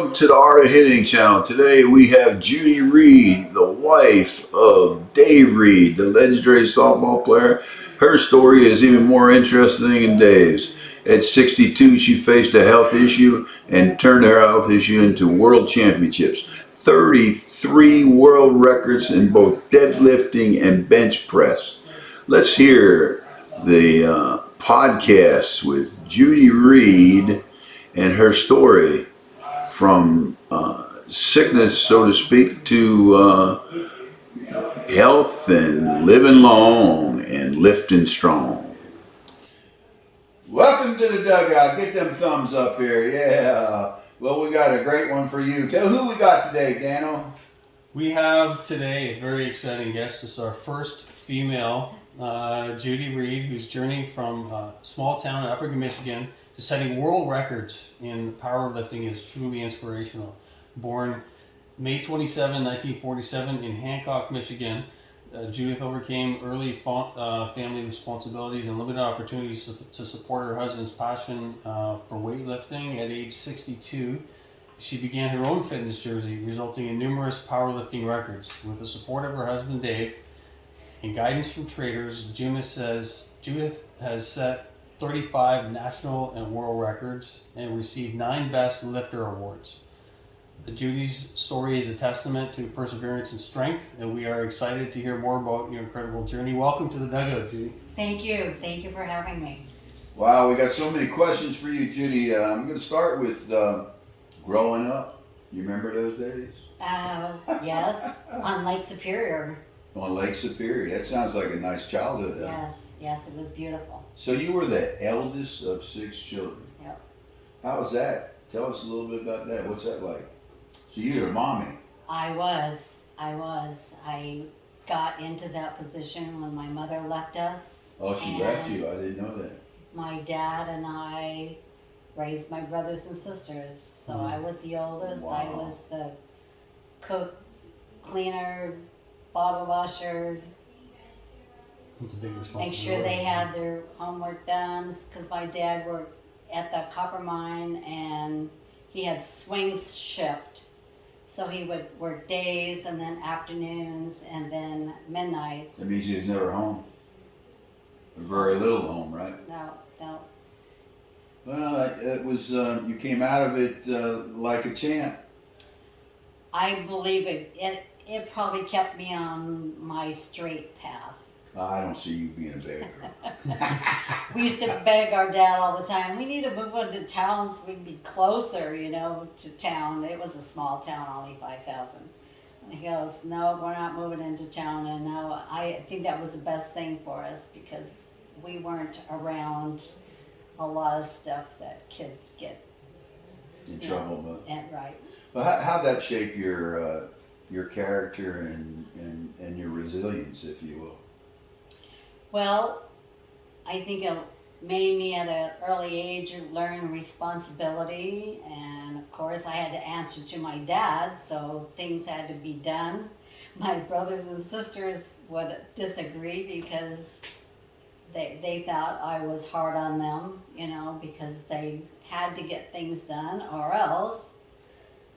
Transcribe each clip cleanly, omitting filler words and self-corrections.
welcome to the Art of Hitting channel. Today we have Judy Reed, the wife of Dave Reed, the legendary softball player. Her story is even more interesting than Dave's. At 62, she faced a health issue and turned her health issue into world championships. 33 world records in both deadlifting and bench press. Let's hear the podcast with Judy Reed and her story from sickness, so to speak, to health and living long and lifting strong. Welcome to the Dugout. Get them thumbs up here. Yeah. Well, we got a great one for you. Tell who we got today, Dano. We have today a very exciting guest. It's our first female, Judy Reed, who's journeying from a small town in Upper Michigan to setting world records in powerlifting is truly inspirational. Born May 27, 1947 in Hancock, Michigan, Judith overcame early family responsibilities and limited opportunities to support her husband's passion for weightlifting. At age 62, she began her own fitness journey, resulting in numerous powerlifting records. With the support of her husband Dave and guidance from trainers, Judith has set 35 national and world records and received 9 Best Lifter awards. Judy's story is a testament to perseverance and strength, and we are excited to hear more about your incredible journey. Welcome to the Dugout, Judy. Thank you. Thank you for having me. Wow, we got so many questions for you, Judy. I'm going to start with growing up. You remember those days? Yes, on Lake Superior. On Lake Superior. That sounds like a nice childhood. Yes, it was beautiful. So you were the eldest of 6 children. Yep. How was that? Tell us a little bit about that. What's that like? So you're a mommy. I was. I got into that position when my mother left us. Oh, she left you. I didn't know that. My dad and I raised my brothers and sisters. So I was the oldest. Wow. I was the cook, cleaner, bottle washer. It's a big responsibility. Make sure they had their homework done, because my dad worked at the copper mine and he had swing shift. So he would work days and then afternoons and then midnights. That means he was never home. Very little home, right? No. Well, it was, you came out of it like a champ. I believe it probably kept me on my straight path. I don't see you being a beggar. We used to beg our dad all the time, we need to move into town so we can be closer, to town. It was a small town, only 5,000. And he goes, no, we're not moving into town. And now I think that was the best thing for us, because we weren't around a lot of stuff that kids get In trouble, but. And right. Well, how'd that shape your character and your resilience, if you will? Well, I think it made me at an early age learn responsibility, and of course I had to answer to my dad, so things had to be done. My brothers and sisters would disagree because they thought I was hard on them, because they had to get things done or else,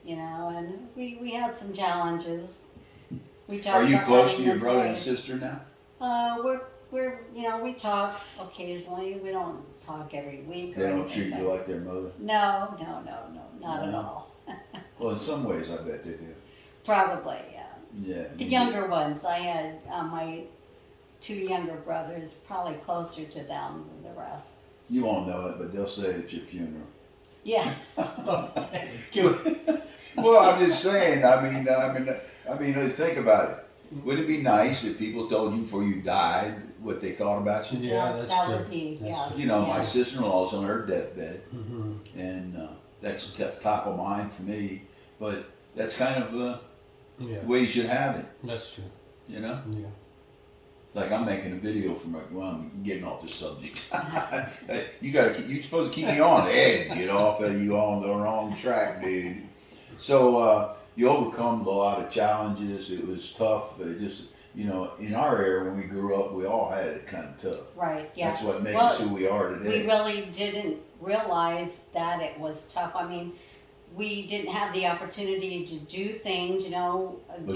and we had some challenges. Are you close to your brother and sister now? We talk occasionally. We don't talk every week. They don't treat you like their mother? No, not at all. Well, in some ways, I bet they do. Probably, yeah. Yeah. The younger ones, I had my 2 younger brothers, probably closer to them than the rest. You won't know it, but they'll say it at your funeral. Yeah. Well, I'm just saying. I mean, think about it. Would it be nice if people told you before you died what they thought about you? Yeah, that's that true. Would be, That's yes. My sister-in-law's on her deathbed, Mm-hmm. and that's top of mind for me. But that's kind of the way you should have it. That's true. Yeah. Like I'm making a video for I'm getting off the subject. You're supposed to keep me on the edge. Get off of you on the wrong track, dude. So you overcome a lot of challenges. It was tough. It just, in our era when we grew up, we all had it kind of tough. Right, yeah. That's what makes us who we are today. We really didn't realize that it was tough. I mean, we didn't have the opportunity to do things, But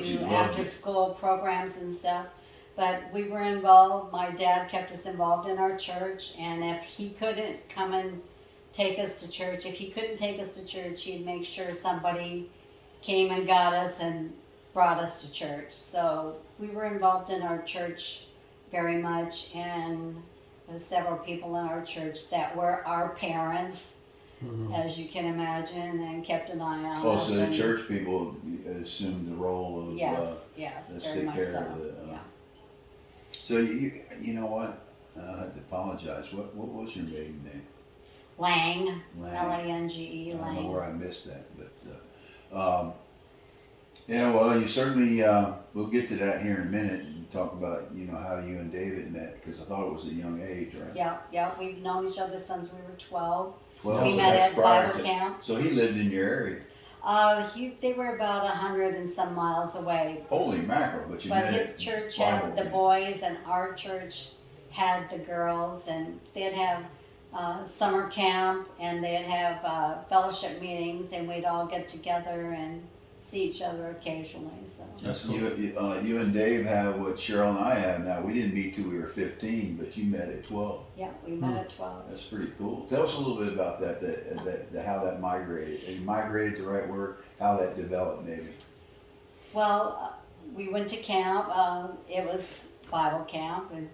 you do loved after it. school programs and stuff. But we were involved. My dad kept us involved in our church, and if he couldn't come and take us to church, if he couldn't take us to church, he'd make sure somebody came and got us and brought us to church. So we were involved in our church very much, and there's several people in our church that were our parents, as you can imagine, and kept an eye on us. Oh, so the and church people assumed the role of yes, let's very take much care so. of the. Yeah. So you know what? I have to apologize. What was your maiden name? Lang, Lang. Lange, I don't know Lang. where I missed that, but yeah. Well, you certainly. We'll get to that here in a minute and talk about how you and David met, because I thought it was a young age, right? Yeah, we've known each other since we were 12. 12, We so met that's at prior Bible to- camp. So he lived in your area. They were about 100 and some miles away. Holy mackerel! But you But met his at church Bible had the camp. boys, and our church had the girls, and they'd have summer camp, and they'd have fellowship meetings, and we'd all get together and see each other occasionally. So That's cool. You and Dave have what Cheryl and I have now. We didn't meet till we were 15, but you met at 12. yeah, we met at 12. That's pretty cool. Tell us a little bit about that how that migrated. And migrated, the right word, how that developed maybe. Well, we went to camp. It was Bible camp, and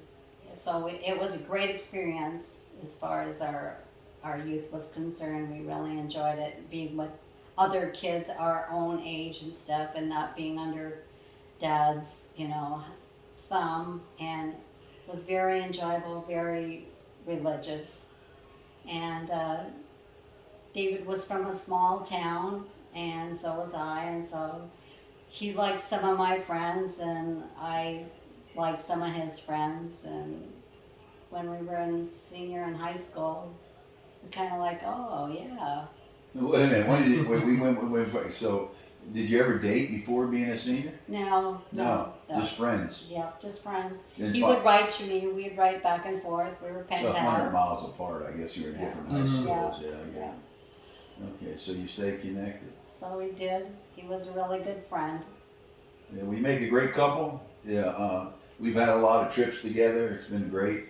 so it was a great experience as far as our youth was concerned. We really enjoyed it, being with other kids our own age and stuff, and not being under Dad's, thumb. And it was very enjoyable, very religious. And David was from a small town, and so was I, and so he liked some of my friends, and I liked some of his friends. And when we were in senior in high school, we kind of like, oh yeah. Wait a minute. When we went, so did you ever date before being a senior? No. Just friends. Yeah, just friends. Didn't He fight- would write to me. We'd write back and forth. We were pen 100 pals. miles apart. I guess you were in different high Mhm. schools. Yeah, I get Yeah. it. Okay, so you stay connected. So we did. He was a really good friend. Yeah, we make a great couple. Yeah, we've had a lot of trips together. It's been great.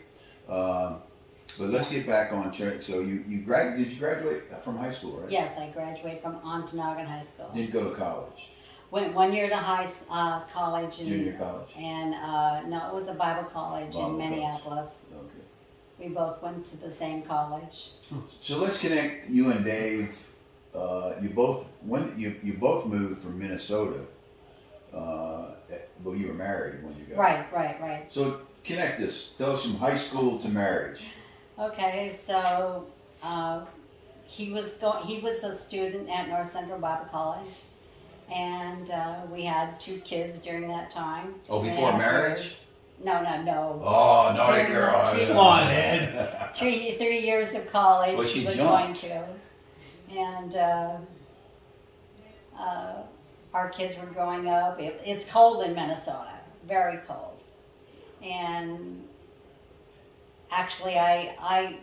But let's get back on track. So did you graduate from high school, right? Yes, I graduated from Ontonagon High School. Didn't go to college, Went 1 year to college. junior college. And no, it was a Bible college Bible in college. Minneapolis. Okay. We both went to the same college. So let's connect you and Dave. You both moved from Minnesota. Well, you were married when you got. Right. So connect this. Tell us from high school to marriage. Okay, so he was a student at North Central Bible College, and we had 2 kids during that time. Oh, before 2.5 marriage? years. No. Oh, naughty girl. Come on, Ed. 3 years of college Well, she he was jumped. going to, and our kids were growing up. It's cold in Minnesota, very cold, and actually I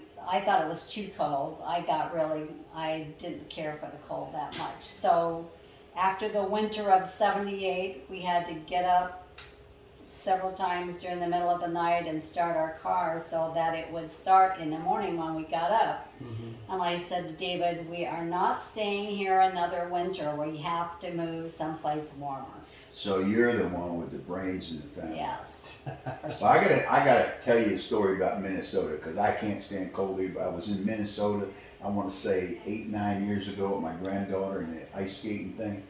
thought it was too cold. I didn't care for the cold that much. So after the winter of '78, we had to get up several times during the middle of the night and start our car so that it would start in the morning when we got up. And I said to David, we are not staying here another winter. We have to move someplace warmer. So you're the one with the brains in the family. Yes, for Well, sure. I gotta tell you a story about Minnesota, because I can't stand cold either. I was in Minnesota, I want to say 8-9 years ago with my granddaughter in the ice skating thing.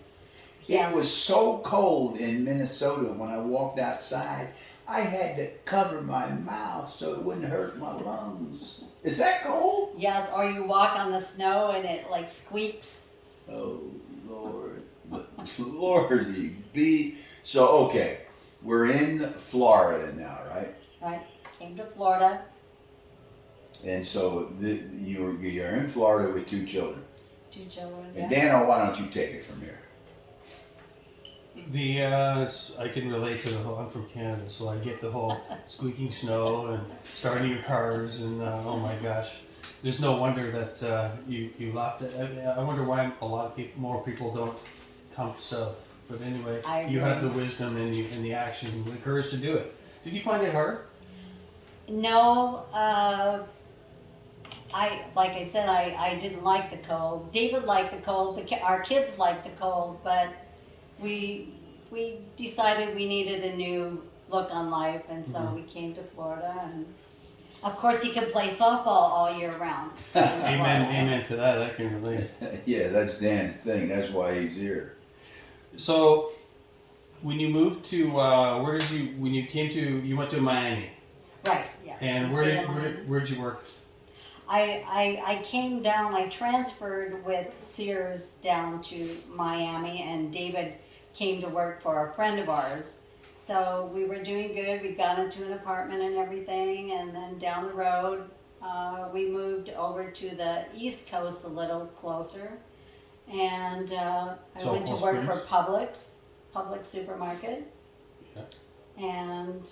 Yes. It was so cold in Minnesota when I walked outside, I had to cover my mouth so it wouldn't hurt my lungs. Is that cold? Yes, or you walk on the snow and it like squeaks. Oh, Lord. Lordy be. So, okay, we're in Florida now, right? Right, came to Florida. And so you're in Florida with 2 children. 2 children. And Yeah. Dano, why don't you take it from here? I can relate to the whole. I'm from Canada, so I get the whole squeaking snow and starting your cars, and oh my gosh, there's no wonder that you left. I wonder why a lot of more people don't come south. But anyway, you have the wisdom and the action and the courage to do it. Did you find it hard? No, like I said, I didn't like the cold. David liked the cold. Our kids liked the cold, but we decided we needed a new look on life, and so we came to Florida. And of course, he can play softball all year round. Amen to that. I can relate. Yeah, that's Dan's thing. That's why he's here. So, when you moved to when you went to Miami? Right. Yeah. And where'd you work? I came down. I transferred with Sears down to Miami, and David came to work for a friend of ours. So we were doing good. We got into an apartment and everything, and then down the road, we moved over to the East Coast a little closer, and I went to work for Publix supermarket, and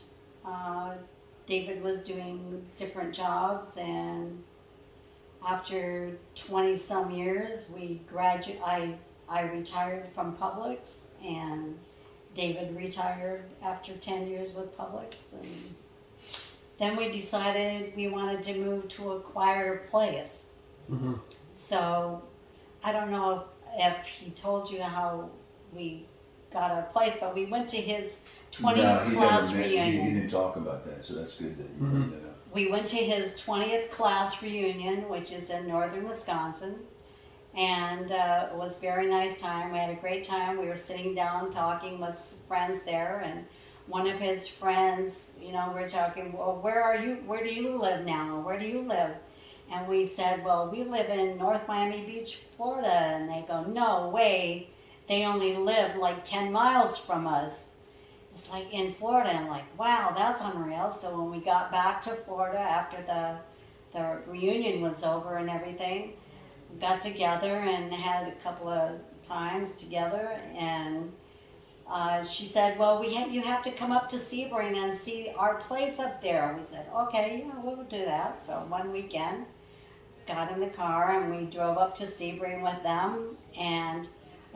David was doing different jobs, and after 20 some years, I retired from Publix, and David retired after 10 years with Publix, and then we decided we wanted to move to a quieter place. Mm-hmm. So I don't know if he told you how we got our place, but we went to his 20th class reunion. He didn't talk about that, so that's good that you bring that up. We went to his 20th class reunion, which is in northern Wisconsin, and it was a very nice time. We had a great time. We were sitting down talking with friends there, and one of his friends, we're talking, well, where do you live now? Where do you live? And we said, well, we live in North Miami Beach, Florida. And they go, no way. They only live like 10 miles from us. It's like in Florida. And like, wow, that's unreal. So when we got back to Florida after the reunion was over and everything, we got together and had a couple of times together. And she said, well, you have to come up to Sebring and see our place up there. We said, okay, yeah, we'll do that. So one weekend, got in the car and we drove up to Sebring with them. And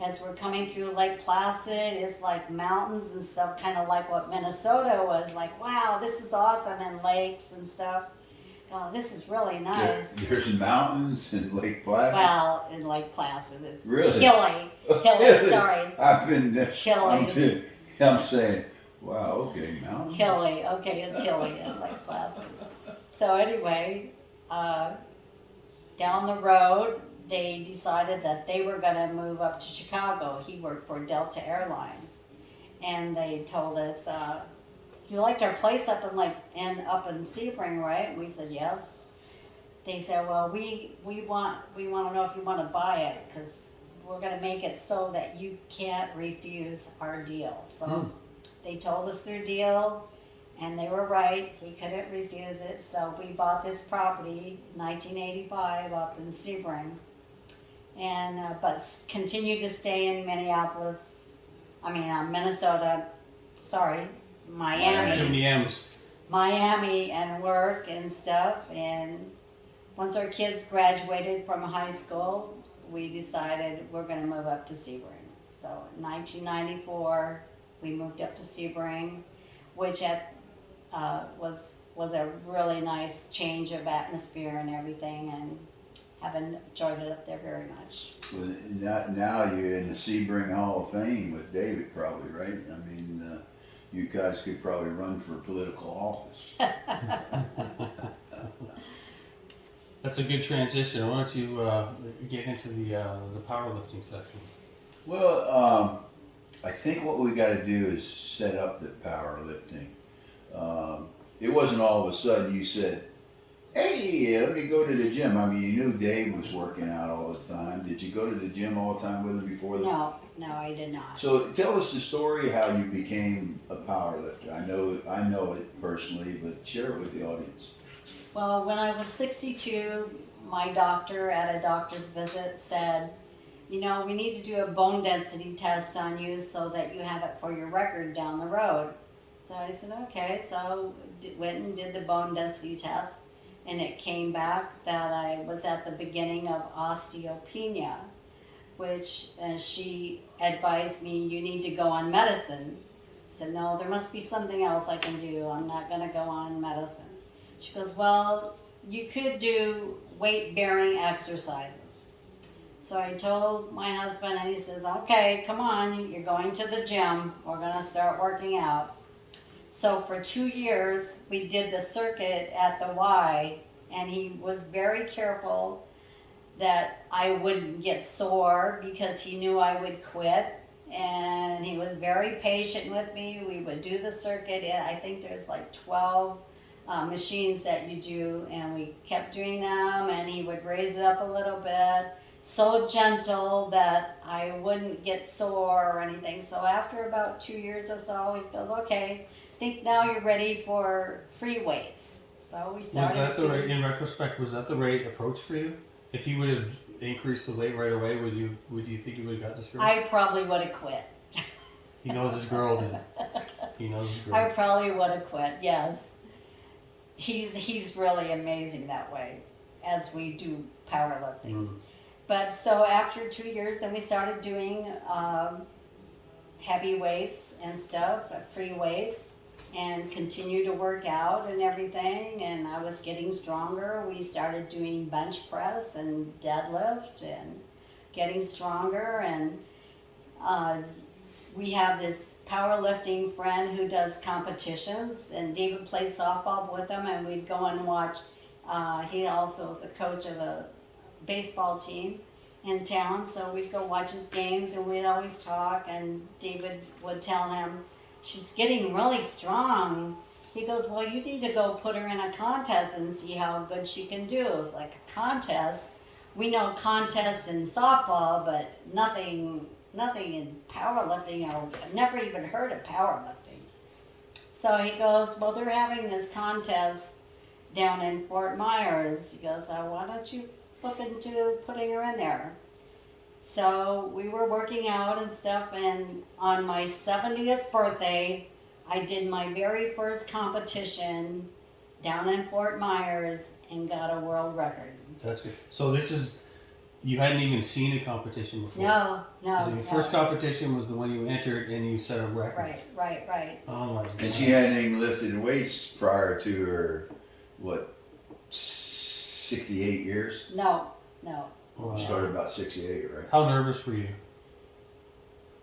as we're coming through Lake Placid, it's like mountains and stuff, kind of like what Minnesota was. Like, wow, this is awesome, and lakes and stuff. Oh, this is really nice. There's mountains in Lake Placid? Well, in Lake Placid. It's really? Hilly, sorry. I've been there. Hilly. I'm saying, wow, okay, mountains. Hilly, okay, it's hilly in Lake Placid. So anyway, down the road, they decided that they were going to move up to Chicago. He worked for Delta Airlines. And they told us, you liked our place up in Sebring, right? And we said yes. They said, well, we want to know if you want to buy it, because we're going to make it so that you can't refuse our deal. So they told us their deal, and they were right. We couldn't refuse it. So we bought this property in 1985 up in Sebring, and but continued to stay in Minnesota. Sorry. Miami and work and stuff. And once our kids graduated from high school, we decided we're going to move up to Sebring. So in 1994, we moved up to Sebring, which was a really nice change of atmosphere and everything, and have enjoyed it up there very much. Well, now you're in the Sebring Hall of Fame with David, probably, right? I mean, you guys could probably run for political office. That's a good transition. Why don't you get into the powerlifting section? Well, I think what we got to do is set up the powerlifting. It wasn't all of a sudden you said, hey, let me go to the gym. I mean, you knew Dave was working out all the time. Did you go to the gym all the time with him before that? No, I did not. So tell us the story how you became a powerlifter. I know it personally, but share it with the audience. Well, when I was 62, my doctor at a doctor's visit said, we need to do a bone density test on you so that you have it for your record down the road. So I said, okay. So went and did the bone density test. and it came back that I was at the beginning of osteopenia, which she advised me, you need to go on medicine. I said, no, there must be something else I can do. I'm not going to go on medicine. She goes, well, you could do weight-bearing exercises. So I told my husband, and he says, okay, come on, you're going to the gym. We're going to start working out. So for 2 years, we did the circuit at the Y, and he was very careful that I wouldn't get sore because he knew I would quit. And he was very patient with me. We would do the circuit. I think there's like 12 machines that you do, and we kept doing them, and he would raise it up a little bit, so gentle that I wouldn't get sore or anything. So after about 2 years or so, he goes, okay, I think now you're ready for free weights. So we started. Was that the right, in retrospect, was that the right approach for you? If you would have increased the weight right away, would you think you would have got discouraged? I probably would have quit. He knows his girl then. He knows his girl. I probably would have quit, yes. He's really amazing that way as we do powerlifting. But so after 2 years, then we started doing heavy weights and stuff, free weights, and continue to work out and everything. And I was getting stronger. We started doing bench press and deadlift and getting stronger. And we have this powerlifting friend who does competitions, and David played softball with him, and we'd go and watch. He also is a coach of a baseball team in town, so we'd go watch his games, and we'd always talk, and David would tell him, she's getting really strong. He goes, well, you need to go put her in a contest and see how good she can do. It's like a contest. We know contests in softball, but nothing in powerlifting. I've never even heard of powerlifting. So he goes, well, they're having this contest down in Fort Myers. He goes, why don't you look into putting her in there? So we were working out and stuff, and on my 70th birthday, I did my very first competition down in Fort Myers and got a world record. That's good. So this is, you hadn't even seen a competition before? No. So your first competition was the one you entered and you set a record? Right. Oh my God. And she hadn't even lifted weights prior to her, 68 years? No. Wow. Started about 68, right? How nervous were you?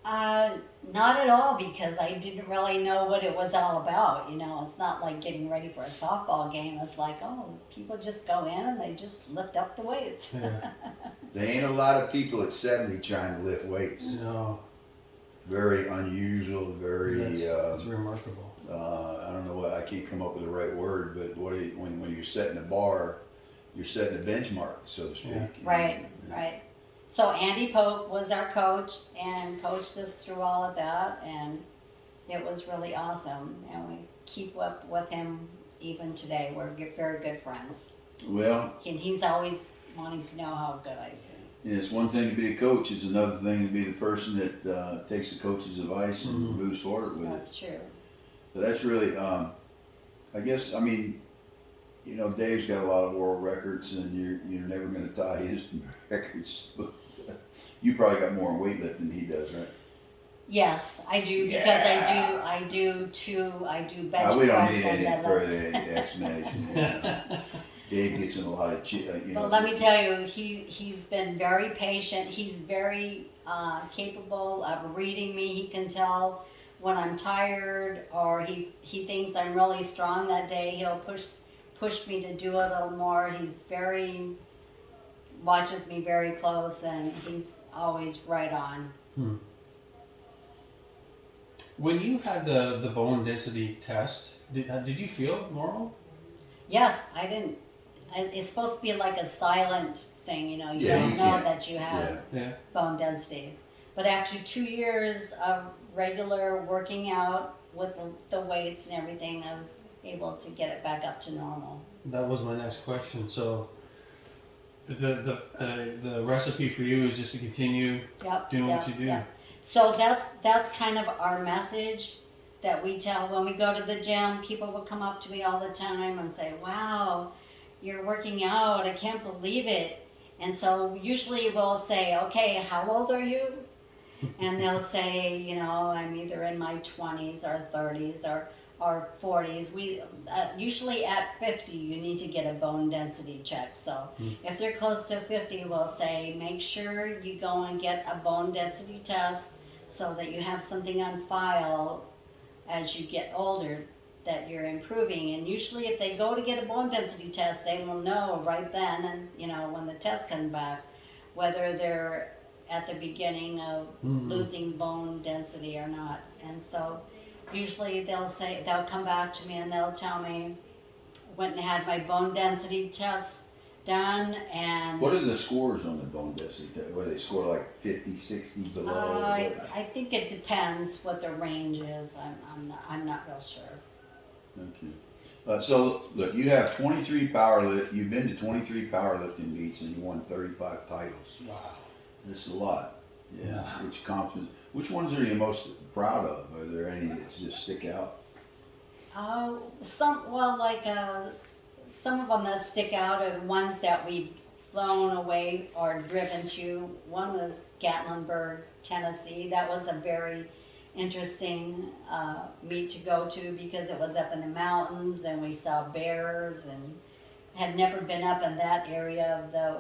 Not at all, because I didn't really know what it was all about. It's not like getting ready for a softball game. It's like, oh, people just go in and they just lift up the weights. Yeah. There ain't a lot of people at 70 trying to lift weights. No. Very unusual, That's remarkable. I don't know I can't come up with the right word, but when you're setting a bar, you're setting a benchmark, so to speak. Yeah. Right. So Andy Pope was our coach and coached us through all of that, and it was really awesome. And we keep up with him even today. We're very good friends. Well, And he's always wanting to know how good I do. yeah, it's one thing to be a coach. It's another thing to be the person that takes the coach's advice and moves forward with That's true. So that's really, I guess, Dave's got a lot of world records, and you're never going to tie his records. But you probably got more in weightlifting than he does, right? Yes, I do, because I do bench press. We don't need any and further explanation. Yeah. Dave gets in a lot of, But let me tell you, he's been very patient. He's very capable of reading me. He can tell when I'm tired, or he thinks I'm really strong that day. He'll push me to do a little more. Watches me very close, and he's always right on. When you had the bone density test, did you feel normal? Yes, I didn't. It's supposed to be like a silent thing, you don't know that you have bone density. But after 2 years of regular working out with the weights and everything, I was able to get it back up to normal. That was my next question. So the recipe for you is just to continue doing what you do. Yep. So that's kind of our message that we tell when we go to the gym. People will come up to me all the time and say, wow, you're working out. I can't believe it. And so usually we'll say, okay, how old are you? And they'll say, you know, I'm either in my 20s or 30s or 40s. We usually at 50, you need to get a bone density check. So if they're close to 50, we'll say, make sure you go and get a bone density test so that you have something on file as you get older that you're improving. And usually if they go to get a bone density test, they will know right then, and you know, when the test comes back, whether they're at the beginning of losing bone density or not. And so usually they'll come back to me and they'll tell me, went and had my bone density test done. And What are the scores on the bone density test? Where they score like 50, 60 below? I think it depends what the range is. I'm not real sure. Okay. So look, you have 23 you've been to 23 powerlifting meets and you won 35 titles. Wow. That's a lot. Yeah. Which ones are you most proud of? Are there any that just stick out? Some of them that stick out are the ones that we've flown away or driven to. One was Gatlinburg, Tennessee. That was a very interesting meet to go to because it was up in the mountains and we saw bears and had never been up in that area of the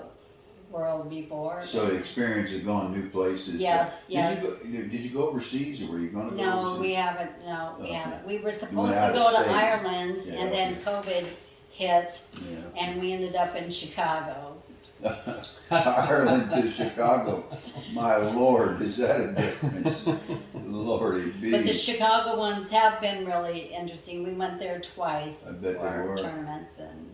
world before. So the experience of going new places. Yes, yes. Did you go overseas, or were you going to go No, overseas? we haven't. No, we Okay. haven't. We were supposed went to out of go to state. Ireland, Yeah, and then COVID hit, Yeah. and we ended up in Chicago. Ireland to Chicago. My Lord, is that a difference? Lordy be. But the Chicago ones have been really interesting. We went there twice I bet they for were. tournaments, and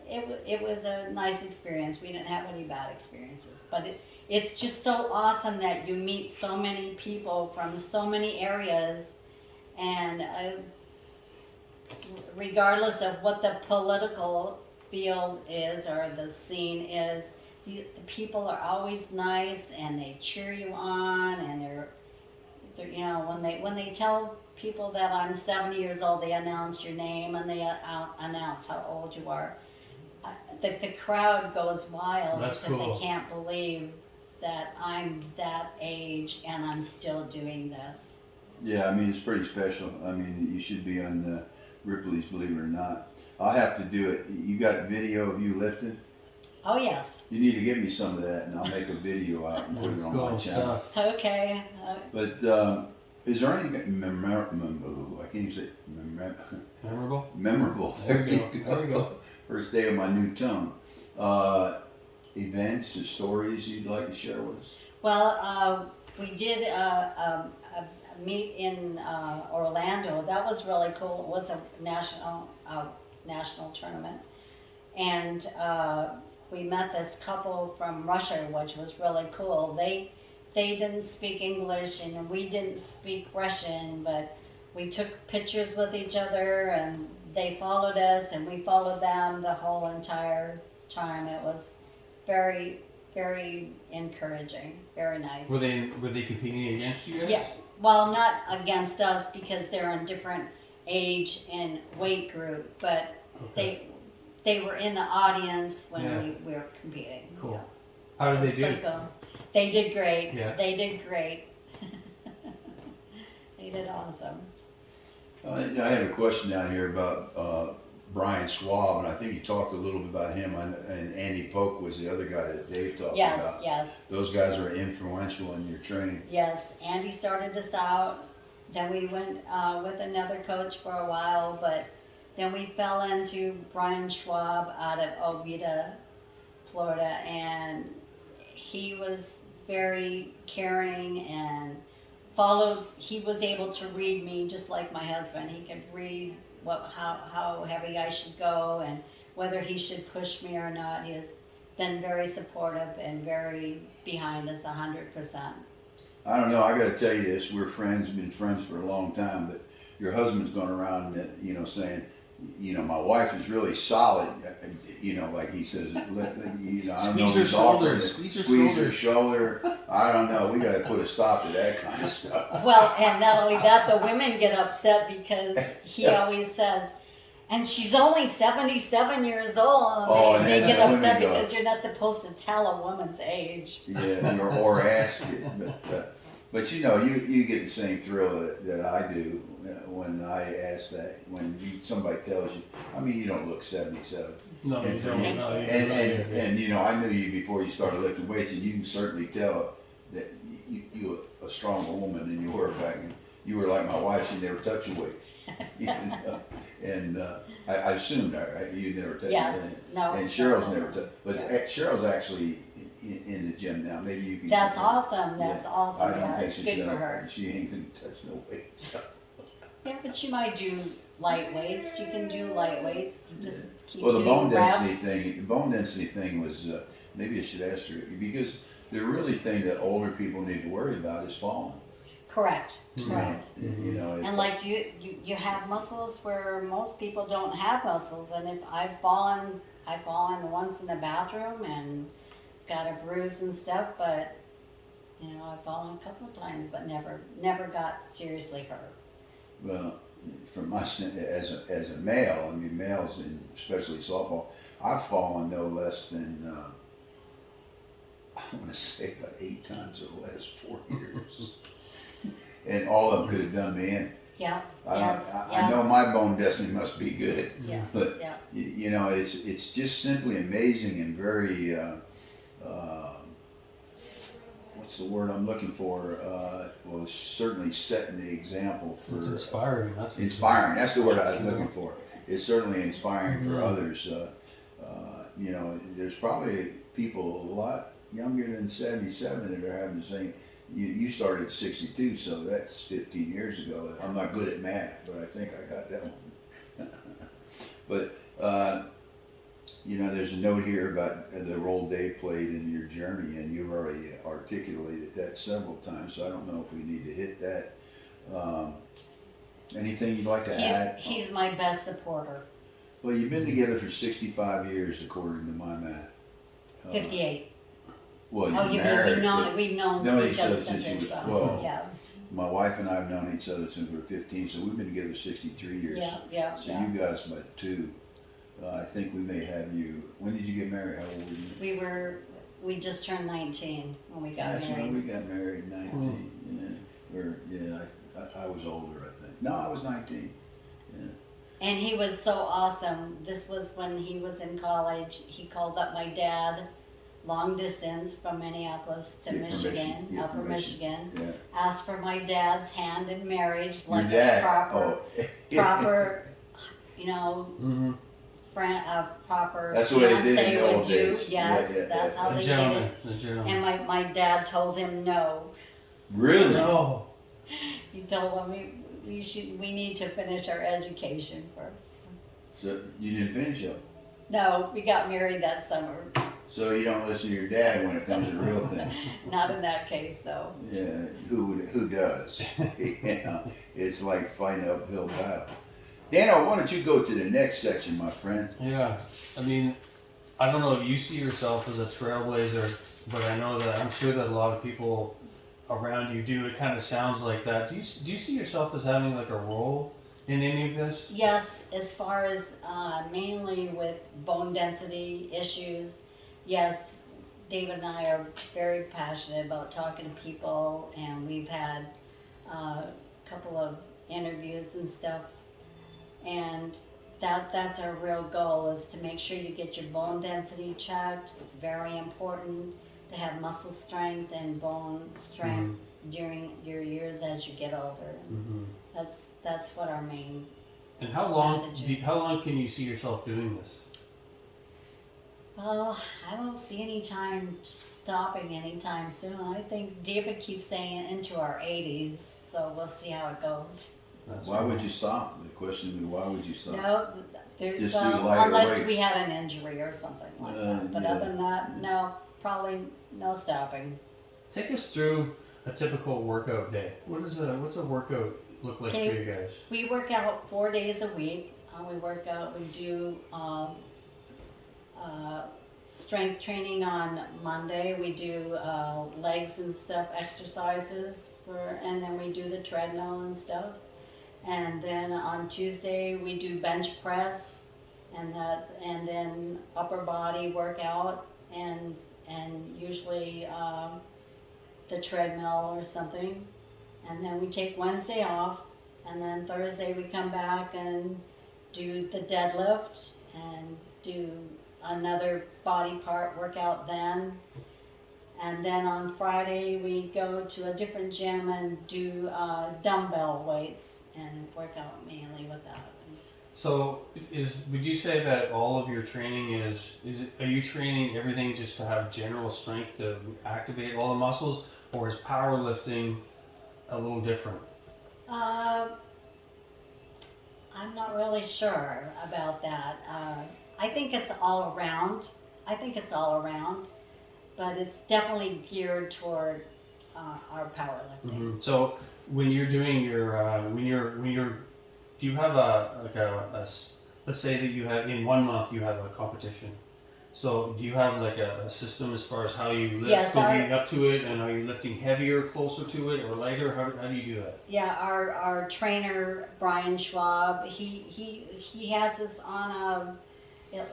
it was a nice experience. We didn't have any bad experiences, but it's just so awesome that you meet so many people from so many areas, and regardless of what the political field is or the scene is, the people are always nice and they cheer you on, and they're you know, when they tell people that I'm 70 years old, they announce your name and they announce how old you are. The crowd goes wild That's because cool. they can't believe that I'm that age and I'm still doing this. Yeah, I mean, it's pretty special. I mean, you should be on the Ripley's, believe it or not. I'll have to do it. You got video of you lifting? Oh yes. You need to give me some of that, and I'll make a video out and put That's it on my cool channel. stuff. Okay. But is there anything memorable? I can't even say Memorable? memorable. There we go. There we go. First day of my new tongue. Events and stories you'd like to share with us? Well, we did a meet in Orlando. That was really cool. It was a national tournament, and we met this couple from Russia, which was really cool. They didn't speak English and we didn't speak Russian, but we took pictures with each other and they followed us and we followed them the whole entire time. It was very, very encouraging, very nice. Were they competing against you guys? Yeah, well, not against us because they're in different age and weight group, but Okay. they were in the audience when Yeah. we were competing. Cool. Yeah. How It did was they do? pretty cool. They did great. Yeah. They did great. They did awesome. I have a question down here about Brian Schwab, and I think you talked a little bit about him, and Andy Polk was the other guy that Dave talked Yes, about. yes, Those guys are influential in your training. yes. Andy started us out. Then we went with another coach for a while, but then we fell into Brian Schwab out of Oviedo, Florida, and he was very caring and he was able to read me just like my husband. He could read how heavy I should go and whether he should push me or not. He has been very supportive and very behind us 100%. I don't know, I gotta tell you this, we're friends, been friends for a long time, but your husband's gone around, saying, my wife is really solid, like he says, I don't know Squeeze if her he's shoulder, offering it. Squeeze her shoulder. I don't know, we gotta put a stop to that kind of stuff. Well, and not only that, the women get upset because he always says, And she's only 77 years old. Oh, And and they get then the upset women go- because you're not supposed to tell a woman's age. Yeah, or ask it. But you know, you get the same thrill that I do when I ask that, when somebody tells you, I mean, you don't look 77. No, you And for don't. me- No, you And, don't. and you know, I knew you before you started lifting weights, and you can certainly tell that you a stronger woman than you were back then. You were like my wife, she never touched a weight. You know? And I assumed that, right? You never touched Yes, anything. no. And Cheryl's never touched, but Yeah. Cheryl's actually in the gym now. Maybe you can. That's awesome. Yeah. That's awesome. I don't Yeah, think it's she's good for gonna, her. she ain't gonna touch no weight. So. Yeah, but she might do light weights. You can do light weights. You just keep Well, the doing bone density reps. thing, the bone density thing was, maybe I should ask her, because the really thing that older people need to worry about is falling. Correct. Mhm. Correct. You know, if- And like you have muscles where most people don't have muscles. And if I've fallen once in the bathroom and got a bruise and stuff, but you know, I've fallen a couple of times, but never got seriously hurt. well, from my as a male, I mean males, and especially softball, I've fallen no less than I want to say about 8 times in the last 4 years, and all of them could have done me in. Yeah. I know my bone density must be good, Yeah. but Yeah. you know, it's just simply amazing and very. What's the word I'm looking for? Well, certainly setting the example for It's inspiring. That's inspiring. That's the word I was looking for. It's certainly inspiring for Mhm. others. You know, there's probably people a lot younger than 77 that are having the same. You started at 62, so that's 15 years ago. I'm not good at math, but I think I got that one. But you know, there's a note here about the role Dave played in your journey, and you've already articulated that several times, so I don't know if we need to hit that. Anything you'd like to add? He's my best supporter. Well, you've been together for 65 years, according to my math. 58. Well, Oh, you're you mean married. we've known known each other since we were 12. 12. Yeah. My wife and I have known each other since we were 15, so we've been together 63 years. Yeah. So you got us by 2. I think we may have you. When did you get married? How old were you? We just turned 19 when we got That's married. when we got married, 19. I was older, I think. No, I was 19. Yeah. And he was so awesome. This was when he was in college. He called up my dad, long distance from Minneapolis to Get Michigan, permission. Get Upper permission. Michigan. Yeah. Asked for my dad's hand in marriage, Your like dad. a proper, Oh. you know, Mm-hmm. proper That's the way they did it in fiance the would old do. days. Yes, Yeah, that's how The they gentleman. did it. The gentleman. And my dad told him no. Really? No. He told him we need to finish our education first. So you didn't finish up. No, we got married that summer. So you don't listen to your dad when it comes to real things. Not in that case, though. Yeah, who does? You know, it's like fighting an uphill battle. Daniel, why don't you go to the next section, my friend? Yeah. I mean, I don't know if you see yourself as a trailblazer, but I know that I'm sure that a lot of people around you do. It kind of sounds like that. Do you see yourself as having like a role in any of this? Yes, as far as mainly with bone density issues, yes, David and I are very passionate about talking to people, and we've had a couple of interviews and stuff, and that's our real goal, is to make sure you get your bone density checked. It's very important to have muscle strength and bone strength during your years as you get older. Mm-hmm. That's what our main. And how long? Messaging. How long can you see yourself doing this? Well, I don't see any time stopping anytime soon. I think David keeps saying into our 80s, so we'll see how it goes. That's Why would you stop? The question is, why would you stop? No, Just do lighter unless weights. we had an injury or something like that. But yeah. other than that, no, probably no stopping. Take us through a typical workout day. What's a workout look like Okay. for you guys? We work out 4 days a week. We do strength training on Monday. We do legs and stuff, exercises and then we do the treadmill and stuff. And then on Tuesday we do bench press, and then upper body workout, and usually the treadmill or something. And then we take Wednesday off, and then Thursday we come back and do the deadlift and do another body part workout then. And then on Friday we go to a different gym and do dumbbell weights and work out mainly with that. So would you say that all of your training are you training everything just to have general strength to activate all the muscles, or is powerlifting a little different? I'm not really sure about that. I think it's all around. But it's definitely geared toward our powerlifting. Mm-hmm. So when you're doing your do you have let's say that you have in 1 month you have a competition. So do you have like a system as far as how you lift, Yes, leading up to it, and are you lifting heavier closer to it or lighter? How do you do that? Yeah, our trainer Brian Schwab, he has us on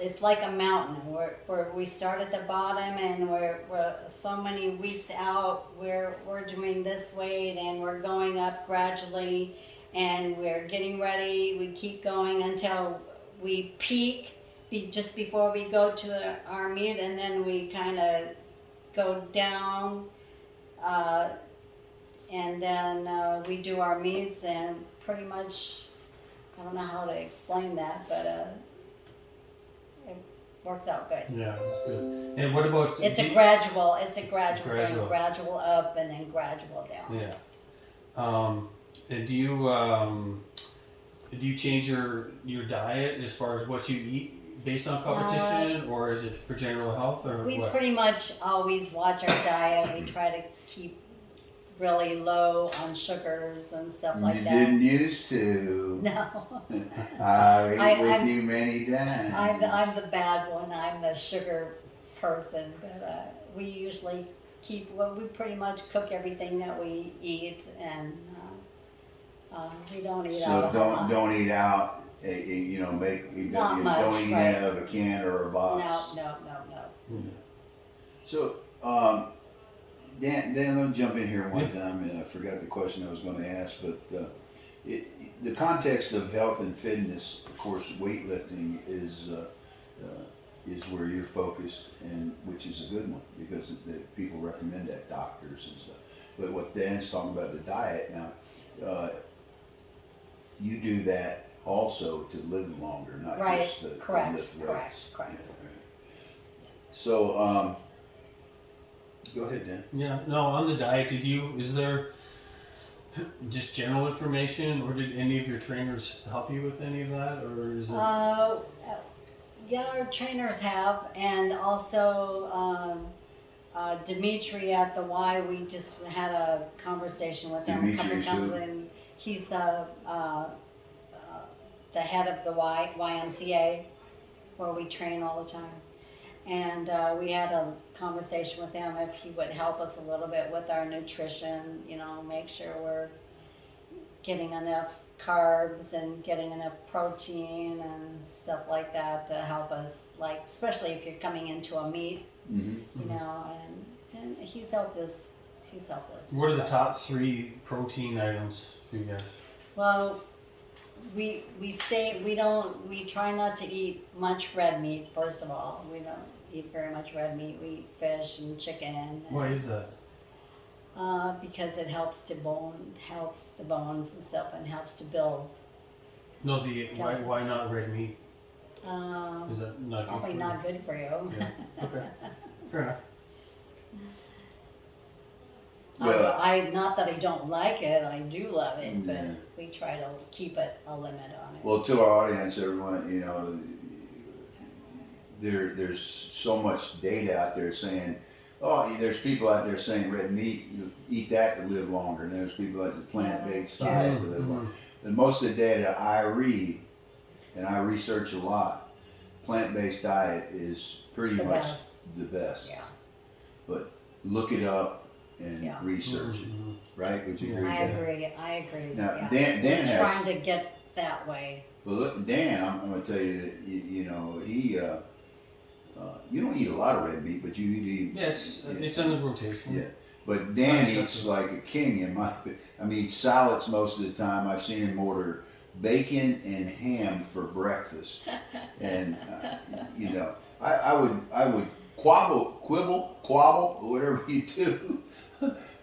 it's like a mountain where we start at the bottom, and we're so many weeks out we're doing this weight, and we're going up gradually, and we're getting ready. We keep going until we peak just before we go to our meet, and then we kind of go down, and then we do our meets, and pretty much, I don't know how to explain that, but it works out good. Yeah, that's good. And what about It's a gradual gradual. thing, gradual up and then gradual down. Yeah. And do you change your diet as far as what you eat based on competition, or is it for general health, or We what? pretty much always watch our diet. We try to keep really low on sugars and stuff like You that. didn't used to. No. I ate I'm- with you many times. I'm the bad one. I'm the sugar person, but we usually we pretty much cook everything that we eat, and we don't eat out a So whole lot. don't eat out. Don't much, eat right. out of a can or a box. No. So, Dan, let me jump in here one time, and I forgot the question I was going to ask, but the context of health and fitness, of course, weightlifting is where you're focused, and which is a good one because people recommend that, doctors and stuff. But what Dan's talking about, the diet now, you do that also to live longer, not Right. just to Correct. lift weights. Correct. So, go ahead, Dan. Yeah, no, on the diet, is there just general information, or did any of your trainers help you with any of that, or is it? Yeah, our trainers have, and also Dimitri at the Y. We just had a conversation with him a couple Dimitri's times, who? and he's the head of the YMCA, where we train all the time. And we had a conversation with him if he would help us a little bit with our nutrition, make sure we're getting enough carbs and getting enough protein and stuff like that to help us, like, especially if you're coming into a meet, Mm-hmm. and he's helped us. What are the top 3 protein items for you guys? Well, we try not to eat much red meat, first of all. We don't eat very much red meat. We eat fish and chicken. And, Why is that? because it helps the bones and stuff, and helps to build. No, why not red meat? Is that not good? Probably not good for you. Yeah. Okay. Fair enough. Well- Not that I don't like it, I do love it, but Yeah. we try to keep a limit on it. Well, to our audience, everyone, there's so much data out there saying, there's people out there saying red meat, you eat that to live longer, and there's people like the plant-based Yeah, diet that's to live true. longer. And most of the data I read, and I research a lot, plant-based diet is pretty The much best. the best. Yeah. But look it up, and Yeah. research it, right? Would you agree I with that? agree. I agree. Now, yeah. Dan We're has. trying to get that way. Well, look, Dan, I'm going to tell you that he, you don't eat a lot of red meat, but you eat. Yeah, it's under rotation. Yeah, but Dan Not eats excessive. like a king in my. I mean, salads most of the time. I've seen him order bacon and ham for breakfast, and I would quibble, whatever you do,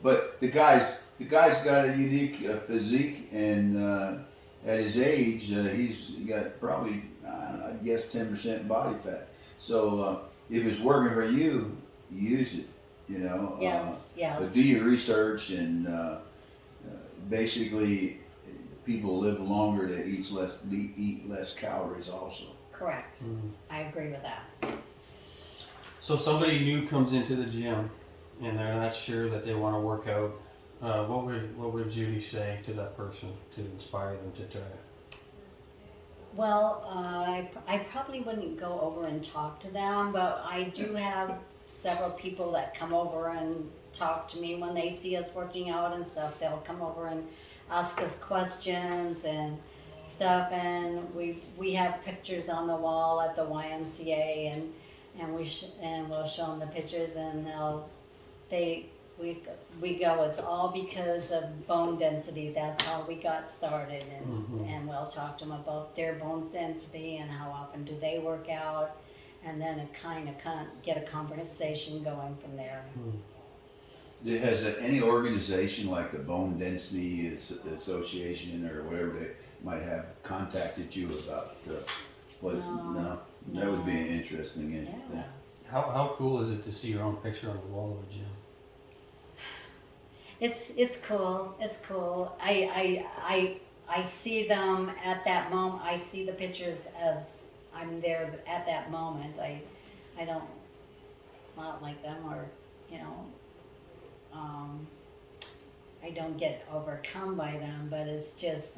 but the guy's got a unique physique, and at his age, he's got probably I guess 10% body fat. So if it's working for you, use it. Yes, yes. But do your research, and basically, people live longer that eat less calories also. Correct. I agree with that. So if somebody new comes into the gym and they're not sure that they want to work out, what would Judy say to that person to inspire them to try it? Well, I probably wouldn't go over and talk to them, but I do have several people that come over and talk to me when they see us working out and stuff. They'll come over and ask us questions and stuff, and we have pictures on the wall at the YMCA, and we'll show them the pictures, and we go, it's all because of bone density. That's how we got started, and we'll talk to them about their bone density and how often do they work out, and then it kind of get a conversation going from there. Has any organization like the Bone Density Association or whatever they might have contacted you about No? That would be an interesting thing. Yeah. How cool is it to see your own picture on the wall of a gym? It's cool. It's cool. I see them at that moment. I see the pictures as I'm there at that moment. I don't not like them, or I don't get overcome by them. But it's just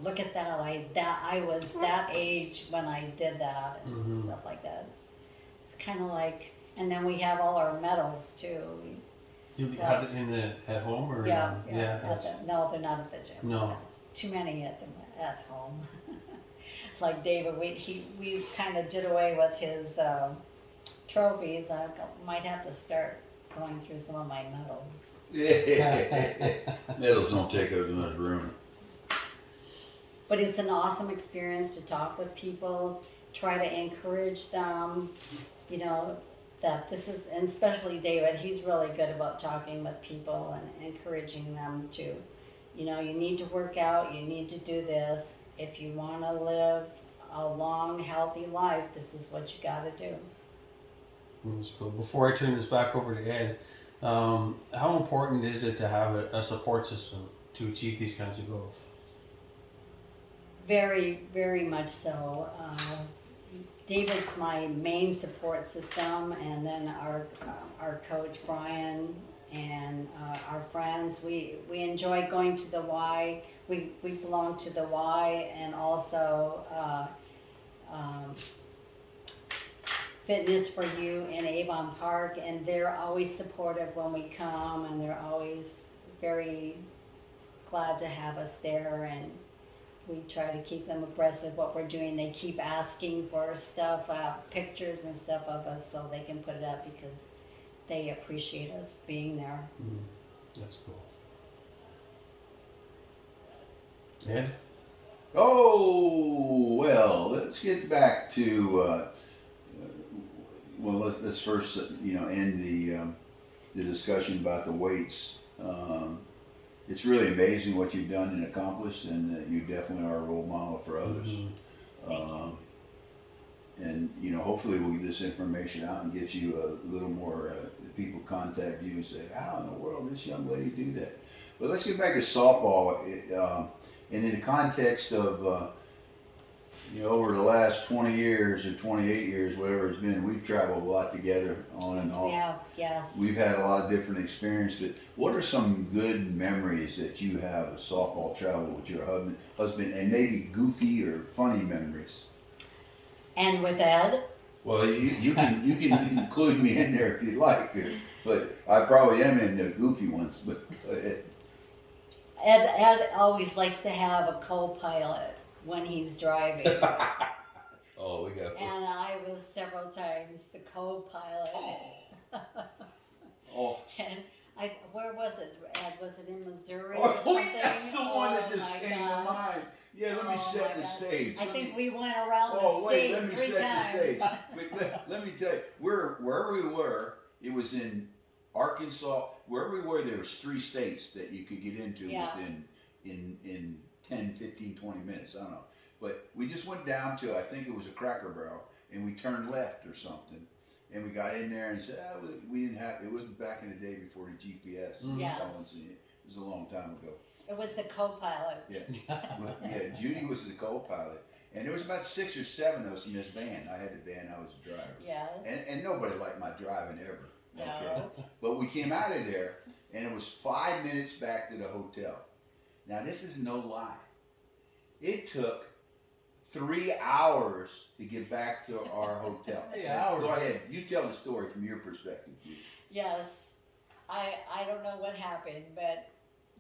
look at that. I was that age when I did that and stuff like that. It's kind of like, and then we have all our medals too. You have it at home or Yeah. No, they're not at the gym. No. Too many at home. Like David, we kind of did away with his trophies. I might have to start going through some of my medals. Medals don't take up as much room. But it's an awesome experience to talk with people, try to encourage them, that this is, and especially David, he's really good about talking with people and encouraging them to, you need to work out, you need to do this. If you want to live a long, healthy life, this is what you got to do. That's cool. Before I turn this back over to Ed, how important is it to have a support system to achieve these kinds of goals? Very, very much so. David's my main support system, and then our coach Brian and our friends. We enjoy going to the Y. We belong to the Y, and also Fitness for You in Avon Park, and they're always supportive when we come, and they're always very glad to have us there, and we try to keep them abreast of what we're doing. They keep asking for stuff, pictures and stuff of us, so they can put it up because they appreciate us being there. That's cool. Ed? Oh, well, let's get back to, let's first, end the discussion about the weights. It's really amazing what you've done and accomplished, and you definitely are a role model for others. And hopefully we'll get this information out and get you a little more people contact you and say, how in the world did this young lady do that? But let's get back to softball, and in the context of over the last 20 years or 28 years, whatever it's been, we've traveled a lot together on and off. We have, yes. We've had a lot of different experiences, but what are some good memories that you have of softball travel with your husband, and maybe goofy or funny memories? And with Ed? Well, you can include me in there if you'd like. But I probably am in the goofy ones. But Ed always likes to have a co-pilot when he's driving. oh, we got. And I was several times the co-pilot. Oh. And where was it, Ed? Was it in Missouri? Oh, or something? that's the one that Oh just my came to gosh. mind. Yeah, let me set the gosh. stage. I think we went around the wait, state let me 3 set times. the stage. Wait, let me tell you, wherever we were, it was in Arkansas. Wherever we were, there was 3 states that you could get into Yeah. within in 10, 15, 20 minutes. I don't know. But we just went down to, I think it was a Cracker Barrel, and we turned left or something. And we got in there and said, we didn't have, it wasn't back in the day before the GPS. Yes. Phones. It was a long time ago. It was the co-pilot. Yeah. Yeah, Judy was the co-pilot. And there was about 6 or 7 of us in this van. I had the van, I was the driver. Yes. And nobody liked my driving ever. No. But we came out of there, and it was 5 minutes back to the hotel. Now, this is no lie. It took 3 hours to get back to our hotel. 3 hours. Go ahead. You tell the story from your perspective. Yes. I don't know what happened, but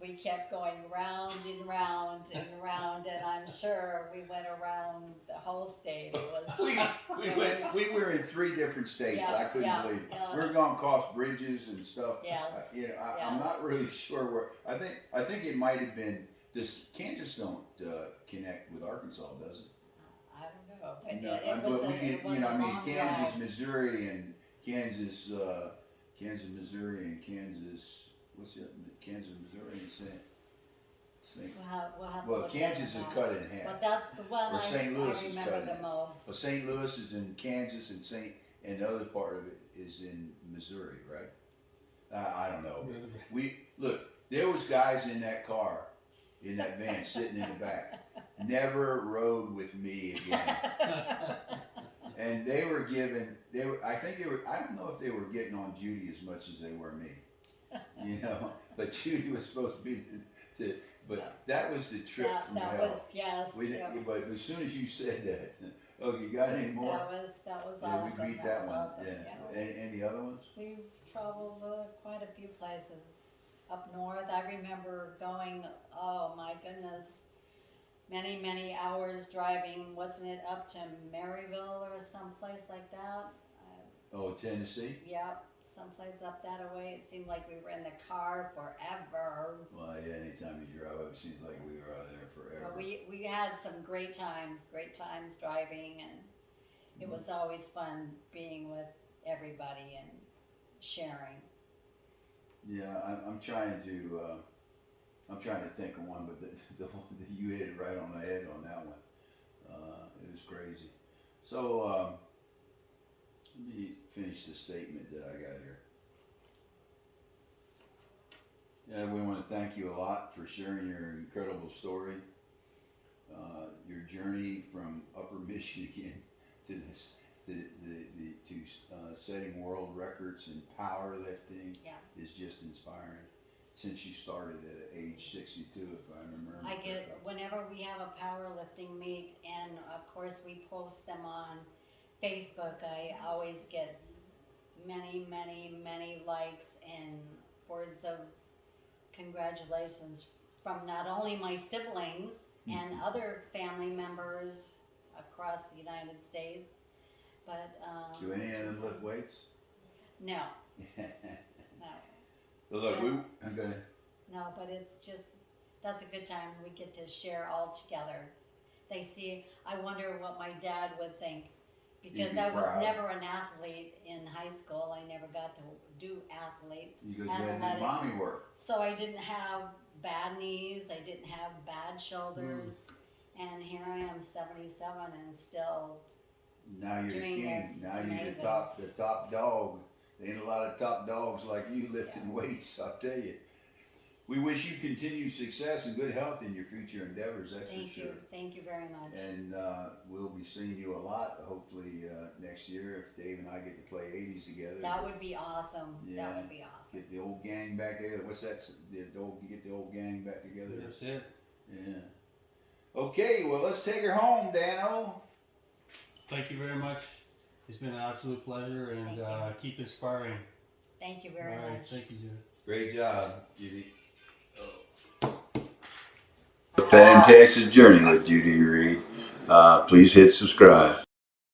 we kept going round and round and round, and I'm sure we went around the whole state. It was we were in 3 different states. Yeah, I couldn't yeah, believe it. yeah. We were going across bridges and stuff. Yes, I'm not really sure where. I think it might have been. Does Kansas don't connect with Arkansas, does it? I don't know, but No, it but was we a, could, it was you know, a I mean, long Kansas, drive. Missouri, and Kansas, Missouri, and Kansas. What's the other? Kansas, Missouri, and St. We'll have to Well, look Kansas at is that. cut in half. But that's the one Or St. Louis I is remember cut the in. most. Well, St. Louis is in Kansas, and the other part of it is in Missouri, right? I don't know. There was guys in that car, in that van, sitting in the back. Never rode with me again. And they were given. I don't know if they were getting on Judy as much as they were me. You know, but Judy was supposed to be but that was the trip from that hell. was, yes. But as soon as you said that, oh, you got any more? That was Yeah, awesome. we beat That that was one. awesome. Yeah. Any other ones? We've traveled quite a few places up north. I remember going, oh my goodness, many hours driving. Wasn't it up to Maryville or someplace like that? Oh, Tennessee? Yep, someplace up that way. It seemed like we were in the car forever. Well, yeah, anytime you drive up, it seems like we were out there forever. But we had some great times driving, and it was always fun being with everybody and sharing. Yeah, I'm trying to think of one, but the one that you hit it right on the head on that one. It was crazy. So let me finish the statement that I got here. Yeah, we want to thank you a lot for sharing your incredible story, your journey from Upper Michigan to this, to setting world records in powerlifting. Yeah. Is just inspiring. Since you started at age 62, if I remember. I get whenever we have a powerlifting meet, and of course we post them on Facebook. I always get many likes and words of congratulations from not only my siblings and other family members across the United States, but do any of them lift weights? no. Well, look, okay. No, but it's just, that's a good time. We get to share all together. They see, I wonder what my dad would think, because He'd be I was proud. never an athlete in high school. I never got to do athlete. You had to do mommy work. So I didn't have bad knees, I didn't have bad shoulders, and here I am 77 and still Now you're the doing king. this. Now It's you're amazing. the top dog. There ain't a lot of top dogs like you lifting weights, I'll tell you. We wish you continued success and good health in your future endeavors, that's for sure. Thank you very much. And we'll be seeing you a lot, hopefully next year, if Dave and I get to play 80s together. That would be awesome. Yeah. That would be awesome. Get the old gang back together. What's that? Get the old gang back together. That's it. Yeah. Okay, well, let's take her home, Dano. Thank you very much. It's been an absolute pleasure, and Thank you. keep inspiring. Thank you very All right, much. thank you, Judy. Great job, Judy. A fantastic journey with Judy Reed. Please hit subscribe.